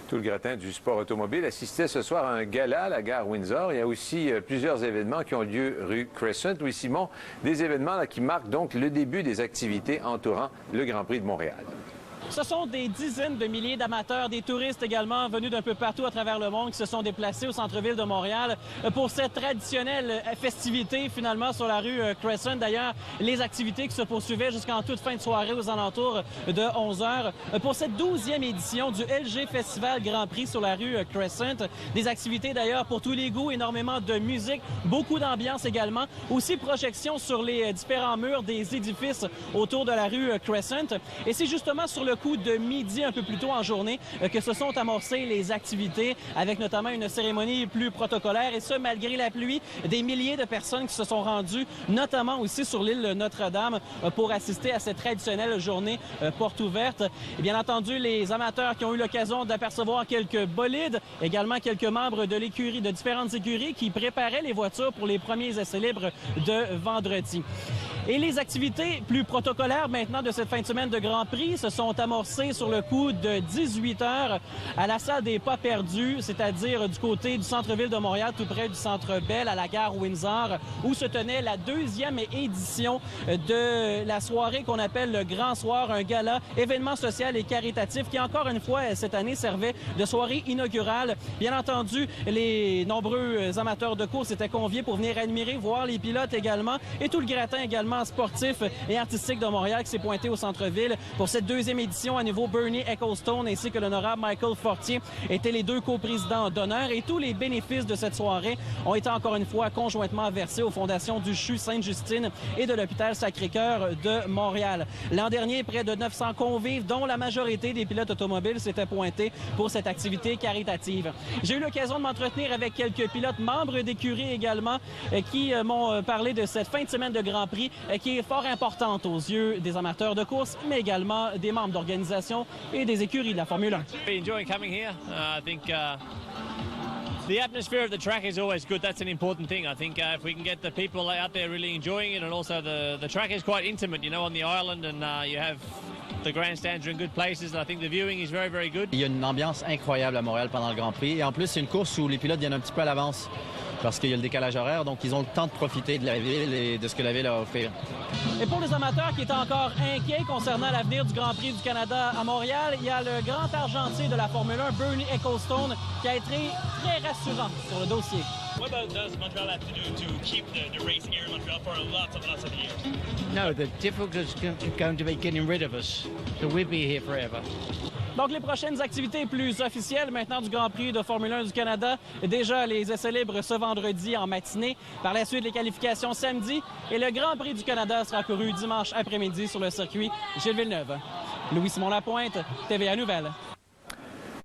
Tout le gratin du sport automobile assistait ce soir à un gala à la gare Windsor. Il y a aussi plusieurs événements qui ont lieu rue Crescent. Oui, Simon, des événements là, qui marquent donc le début des activités entourant le Grand Prix de Montréal. Ce sont des dizaines de milliers d'amateurs, des touristes également venus d'un peu partout à travers le monde qui se sont déplacés au centre-ville de Montréal pour cette traditionnelle festivité finalement sur la rue Crescent. D'ailleurs, les activités qui se poursuivaient jusqu'en toute fin de soirée aux alentours de 11 heures. Pour cette 12e édition du LG Festival Grand Prix sur la rue Crescent, des activités d'ailleurs pour tous les goûts, énormément de musique, beaucoup d'ambiance également, aussi projection sur les différents murs des édifices autour de la rue Crescent. Et c'est justement sur le coup de midi, un peu plus tôt en journée, que se sont amorcées les activités, avec notamment une cérémonie plus protocolaire, et ce, malgré la pluie, des milliers de personnes qui se sont rendues, notamment aussi sur l'île Notre-Dame, pour assister à cette traditionnelle journée porte ouverte. Et bien entendu, les amateurs qui ont eu l'occasion d'apercevoir quelques bolides, également quelques membres de l'écurie, de différentes écuries qui préparaient les voitures pour les premiers essais libres de vendredi. Et les activités plus protocolaires maintenant de cette fin de semaine de Grand Prix se sont amorcées sur le coup de 18 heures à la salle des Pas perdus, c'est-à-dire du côté du centre-ville de Montréal, tout près du Centre Bell, à la gare Windsor, où se tenait la 2e édition de la soirée qu'on appelle le Grand Soir, un gala, événement social et caritatif qui, encore une fois, cette année servait de soirée inaugurale. Bien entendu, les nombreux amateurs de course étaient conviés pour venir admirer, voir les pilotes également, et tout le gratin également sportif et artistique de Montréal qui s'est pointé au centre-ville. Pour cette 2e édition, à nouveau, Bernie Ecclestone ainsi que l'honorable Michael Fortier étaient les deux coprésidents d'honneur, et tous les bénéfices de cette soirée ont été encore une fois conjointement versés aux fondations du CHU Sainte-Justine et de l'hôpital Sacré-Cœur de Montréal. L'an dernier, près de 900 convives, dont la majorité des pilotes automobiles, s'étaient pointés pour cette activité caritative. J'ai eu l'occasion de m'entretenir avec quelques pilotes membres d'écurie également qui m'ont parlé de cette fin de semaine de Grand Prix qui est fort importante aux yeux des amateurs de course, mais également des membres d'organisation et des écuries de la Formule 1. The atmosphere of the track is always good. That's an important thing. I think if we can get the people out there really enjoying it, and also the track is quite intimate, you know, on the island, and you have the grandstands are in good places, and I think the viewing is very, very good. Il y a une ambiance incroyable à Montréal pendant le Grand Prix, et en plus c'est une course où les pilotes viennent un petit peu à l'avance parce qu'il y a le décalage horaire, donc ils ont le temps de profiter de la ville et de ce que la ville a à offrir. Et pour les amateurs qui étaient encore inquiets concernant l'avenir du Grand Prix du Canada à Montréal, il y a le grand argentier de la Formule 1, Bernie Ecclestone, qui a été très rassurant sur le dossier. What does Montreal have to do to keep the race here in Montreal for lots of years? No, the difficulty is going to be getting rid of us, so we'll be here forever. Donc, les prochaines activités plus officielles maintenant du Grand Prix de Formule 1 du Canada. Déjà, les essais libres ce vendredi en matinée. Par la suite, les qualifications samedi. Et le Grand Prix du Canada sera couru dimanche après-midi sur le circuit Gilles Villeneuve. Louis-Simon Lapointe, TVA Nouvelles.